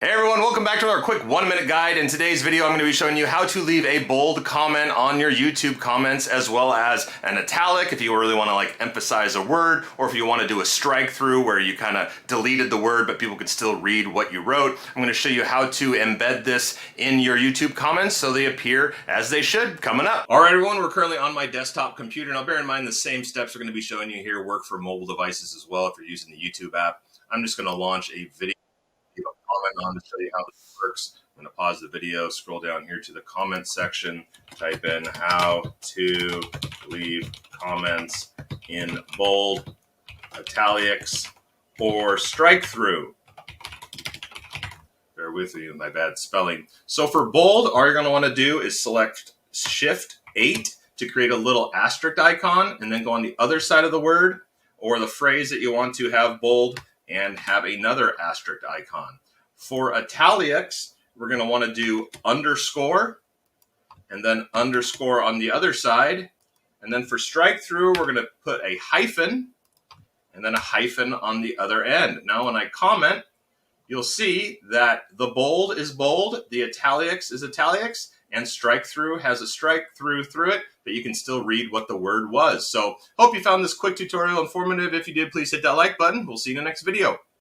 Hey everyone, welcome back to our quick 1-minute guide. In today's video, I'm going to be showing you how to leave a bold comment on your YouTube comments, as well as an italic if you really want to emphasize a word, or if you want to do a strike through where you kind of deleted the word but people could still read what you wrote. I'm going to show you how to embed this in your YouTube comments so they appear as they should. Coming up. All right everyone, we're currently on my desktop computer. Now bear in mind the same steps we're going to be showing you here work for mobile devices as well if you're using the YouTube app. I'm just going to launch a video comment on to show you how this works. I'm going to pause the video, scroll down here to the comments section, type in how to leave comments in bold, italics, or strike through. Bear with me with my bad spelling. So for bold, all you're going to want to do is select Shift 8 to create a little asterisk icon, and then go on the other side of the word or the phrase that you want to have bold and have another asterisk icon. For italics, we're going to want to do underscore and then underscore on the other side. And then for strike through, we're going to put a hyphen and then a hyphen on the other end. Now, when I comment, you'll see that the bold is bold, the italics is italics, and strike through has a strike through it, but you can still read what the word was. So hope you found this quick tutorial informative. If you did, please hit that like button. We'll see you in the next video.